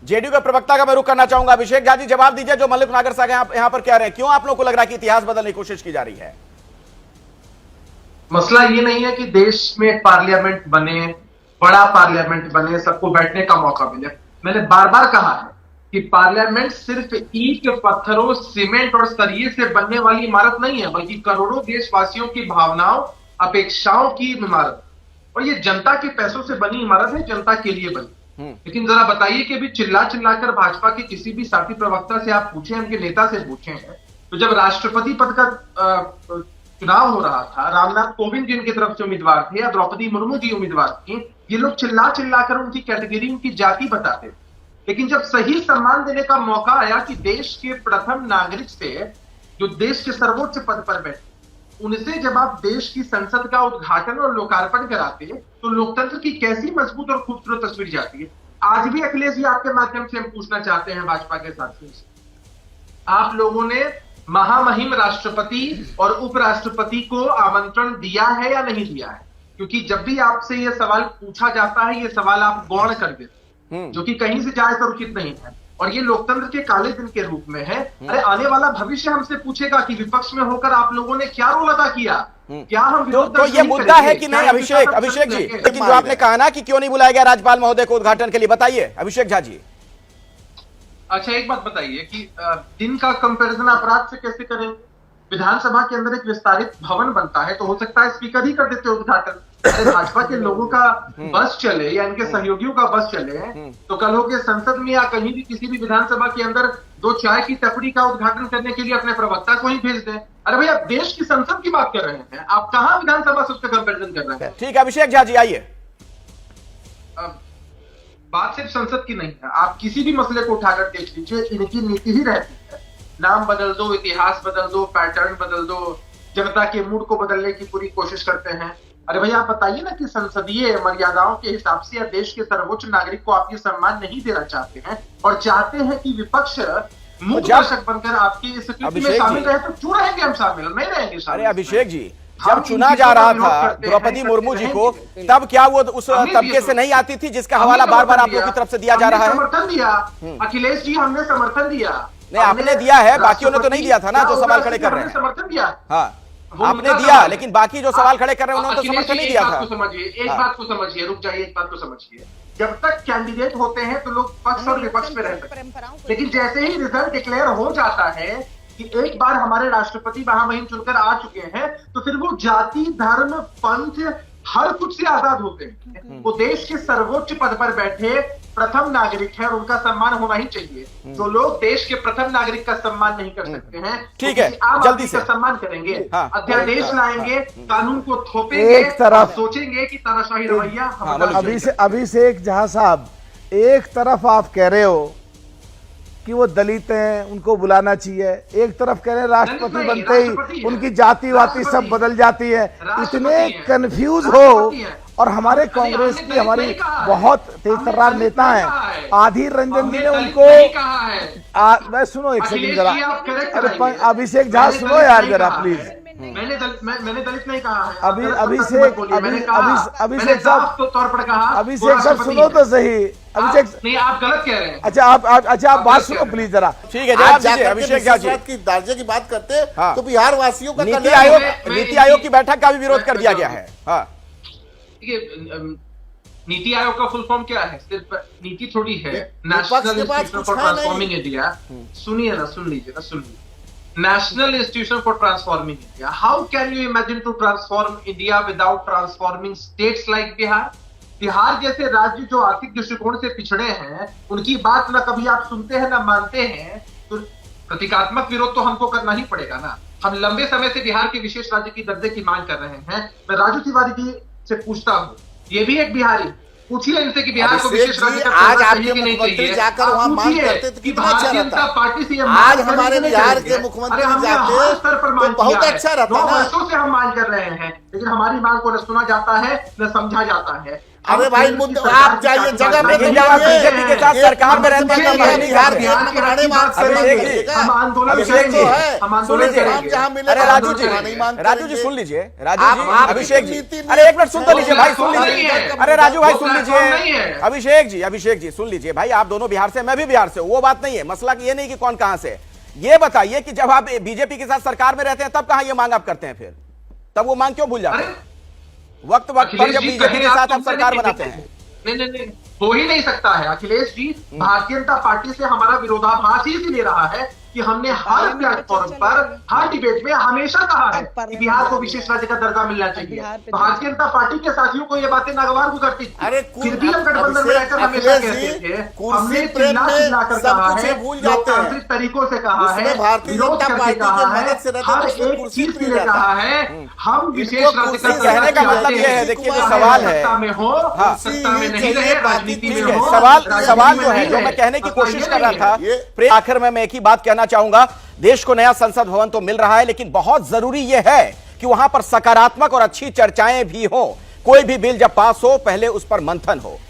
JDU के प्रवक्ता का मैं रुख करना चाहूंगा। अभिषेक झा जी, जवाब दीजिए जो मल्लिक नागर साहब यहां पर कह रहे हैं, क्यों आप लोगों को लग रहा है कि इतिहास बदलने की कोशिश की जा रही है? मसला ये नहीं है कि देश में पार्लियामेंट बने, बड़ा पार्लियामेंट बने, सबको बैठने का मौका मिले। मैंने बार बार कहा है कि पार्लियामेंट सिर्फ ईंट, पत्थरों, सीमेंट और सरिये से बनने वाली इमारत नहीं है, बल्कि करोड़ों देशवासियों की भावनाओं, अपेक्षाओं की इमारत। और ये जनता के पैसों से बनी इमारत है, जनता के लिए बनी। लेकिन जरा बताइए कि अभी चिल्ला चिल्लाकर भाजपा के किसी भी साथी प्रवक्ता से आप पूछें, उनके नेता से पूछें, तो जब राष्ट्रपति पद का चुनाव हो रहा था, रामनाथ कोविंद जी इनकी तरफ से उम्मीदवार थे या द्रौपदी मुर्मू जी उम्मीदवार थी, ये लोग चिल्ला चिल्लाकर उनकी कैटेगरी, उनकी जाति बताते। लेकिन जब सही सम्मान देने का मौका आया कि देश के प्रथम नागरिक से, जो देश के सर्वोच्च पद पर बैठे, उनसे जब आप देश की संसद का उद्घाटन और लोकार्पण कराते, तो लोकतंत्र की कैसी मजबूत और खूबसूरत तस्वीर जाती है। आज भी अखिलेश जी, आपके माध्यम से हम पूछना चाहते हैं भाजपा के साथियों से, आप लोगों ने महामहिम राष्ट्रपति और उपराष्ट्रपति को आमंत्रण दिया है या नहीं दिया है? क्योंकि जब भी आपसे यह सवाल पूछा जाता है, यह सवाल आप गौण कर देते, जो कि कहीं से जायज और उचित नहीं है, और ये लोकतंत्र के काले दिन के रूप में है। अरे आने वाला भविष्य हमसे पूछेगा कि विपक्ष में होकर आप लोगों ने क्या रोल अदा किया, क्या हम तो ये मुद्दा है कि नहीं अभिषेक जी? लेकिन जो आपने कहा ना कि क्यों नहीं बुलाया गया राज्यपाल महोदय को उद्घाटन के लिए, बताइए अभिषेक झा जी। अच्छा, एक बात बताइए कि दिन का कंपैरिजन अपराध से कैसे करें? विधानसभा के अंदर एक विस्तारित भवन बनता है, तो हो सकता है स्पीकर ही कर देते उद्घाटन। अरे भाजपा के लोगों का बस चले या इनके सहयोगियों का बस चले, तो कल हो के संसद में या कहीं भी किसी भी विधानसभा के अंदर दो चाय की टपरी का उद्घाटन करने के लिए अपने प्रवक्ता को ही भेज दें। अरे भैया, देश की संसद की बात कर रहे हैं, आप कहां विधानसभा से उसका कंपैरिजन कर रहे हैं? ठीक है अभिषेक झा जी, आइए। बात सिर्फ संसद की नहीं है, आप किसी भी मसले को उठाकर देख लीजिए, इनकी नीति ही रहती है, नाम बदल दो, इतिहास बदल दो, पैटर्न बदल दो, जनता के मूड को बदलने की पूरी कोशिश करते हैं। अरे भैया, आप बताइए ना कि संसदीय मर्यादाओं के हिसाब से या देश के सर्वोच्च नागरिक को आप ये सम्मान नहीं देना चाहते हैं, और चाहते हैं कि विपक्ष मुख्य दर्शक बनकर आपकी इस कृत्य में शामिल रहे, तो क्यों रहेंगे हम शामिल? नहीं रहेंगे शामिल। अरे अभिषेक जी, जब चुना जा रहा था द्रौपदी मुर्मू जी को, तब क्या वो उस तबके से नहीं आती थी जिसका हवाला बार बार आप लोगों की तरफ से दिया जा रहा है? समर्थन दिया अखिलेश जी, हमने समर्थन दिया। नहीं, आपने दिया है, बाकियों ने तो नहीं दिया था ना, जो सवाल खड़े कर रहे हैं। समर्थन दिया, हाँ आपने दिया, लेकिन बाकी जो सवाल खड़े कर रहे हैं उन्होंने तो समर्थन नहीं दिया था। एक बात को समझिए, रुक जाइए, एक बात को समझिए। जब तक कैंडिडेट होते हैं तो लोग पक्ष और विपक्ष में रहते हैं, लेकिन जैसे ही रिजल्ट डिक्लेयर हो जाता है कि एक बार हमारे राष्ट्रपति महामहिम चुनकर आ चुके हैं, तो फिर वो जाति, धर्म, पंथ, हर कुछ से आजाद होते हैं। वो देश के सर्वोच्च पद पर बैठे प्रथम नागरिक है और उनका सम्मान होना ही चाहिए। जो लोग देश के प्रथम नागरिक का सम्मान नहीं कर सकते हैं, ठीक है, जल्दी से सम्मान करेंगे, अध्यादेश लाएंगे, कानून को थोपेंगे, एक तरफ सोचेंगे कि तानाशाही रवैया। अभिषेक झा साहब, एक तरफ आप कह रहे हो कि वो दलित हैं, उनको बुलाना चाहिए, एक तरफ कह रहे हैं राष्ट्रपति बनते ही उनकी जाति वाति सब बदल जाती है। इतने कंफ्यूज हो, और हमारे कांग्रेस की हमारी बहुत तेज तर्रार नेता हैं, आधीर रंजन जी ने उनको मैं सुनो एक सेकंड जरा, अरे अभिषेक झा सुनो यार जरा प्लीज। मैंने दलित नहीं कहा है। अभिषेक साहब सुनो तो सही। अभिषेक नहीं, आप गलत कह रहे हैं। अच्छा आप बात सुनो प्लीज जरा। ठीक है, जवाब दीजिए अभिषेक झा जी। की दर्जे की बात करते हैं तो बिहार वासियों का नीति आयोग की बैठक का भी विरोध कर दिया गया है। हाँ, नीति आयोग का फुल फॉर्म क्या है? सिर्फ नीति थोड़ी है, national institution for transforming India. सुनिए ना, सुन लीजिए। National Institution for Transforming India. How can you imagine to transform India without transforming states like Bihar? Bihar जैसे राज्य जो आर्थिक दृष्टिकोण से पिछड़े हैं, उनकी बात ना कभी आप सुनते हैं ना मानते हैं, तो प्रतीकात्मक विरोध तो हमको करना ही पड़ेगा ना। हम लंबे समय से बिहार के विशेष राज्य की दर्जे की मांग कर रहे हैं। मैं राजू तिवारी जी से पूछता हूँ, ये भी एक बिहारी, पूछिए इनसे कि बिहार को विशेष राज्य का आज आपके मुख्यमंत्री जाकर वहां मांग करते तो कितना अच्छा रहता। पार्टी से आज हमारे बिहार के मुख्यमंत्री जाते तो बहुत अच्छा रहता ना। वर्षों से हम मांग कर रहे हैं, लेकिन हमारी मांग को न सुना जाता है न समझा जाता है। अरे भाई मुद्दा आप जाइए जगह पे लेकिन जब आप बीजेपी के साथ सरकार में रहते हैं तब हम नहीं बिहार करते के हैं। पुराने बात से अभिषेक जी, हम आंदोलन अभिषेक जी, करेंगे, हम आंदोलन सुन लीजिए। करेंगे। जहां मिले अरे राजू जी, नहीं मानते राजू जी रहेंगे। सुन लीजिए, राजू आप- जी, आप अभिषेक जी, नीति नहीं- अरे एक मिनट सुन तो लीजिए भाई, सुन वो प्लेटफॉर्म नहीं लीजिए। है। अरे राजू भाई वो सुन प्लेटफॉर्म नहीं लीजिए, है। अभिषेक जी सुन लीजिए भाई, आप दोनों बिहार से, मैं भी बिहार से हूं, वो बात नहीं है। मसला ये नहीं कि कौन कहां से। ये बताइए कि जब आप बीजेपी के साथ सरकार में रहते हैं तब कहां ये मांग आप करते हैं, फिर तब वो मांग क्यों भूल जाते हैं? वक्त वक्त पर जब बीजेपी के साथ आप सरकार बनाते हैं। नहीं, हो ही नहीं सकता है अखिलेश जी। भारतीय जनता पार्टी से हमारा विरोधाभास ही इसीलिए रहा है कि हमने हर प्लेटफॉर्म पर, हर डिबेट में हमेशा कहा है कि बिहार को विशेष राज्य का दर्जा मिलना चाहिए। भारतीय जनता पार्टी के साथियों को ये बातें नागवार को करती थी। अरे फिर भी हम गठबंधन में रहकर हमेशा अखिलेश कहते जी, थे, कुर्सी हमने प्रेम चिल्ला में चिल्ला कर सब कहा कुछ है, भूल जाते हैं। लोकतांत्रिक तरीकों से कहा है, उसमें भारतीय विरोध जनता करके पार्टी कहा की है, मदद से रहते हर तो उसमें एक कुर्सी चीज के फ्री लिए रहता। कहा है हम विशेष इनको राज्य कुर्सी का कहने का मतलब ये है, देखिए जो सवाल है, सत्ता में हो, हाँ। सत्ता में नहीं रहे, राजनीति में ठीक है, हो, सवाल राजनीति जो में है, नहीं जो रहे। मैं कहने की सत्ता कोशिश ये कर रहा नहीं था, है। आखिर में मैं एक ही बात कहना चाहूंगा, देश को नया संसद भवन तो मिल रहा है, लेकिन बहुत जरूरी यह है कि वहां पर सकारात्मक और अच्छी चर्चाएं भी हो। कोई भी बिल जब पास हो, पहले उस पर मंथन हो।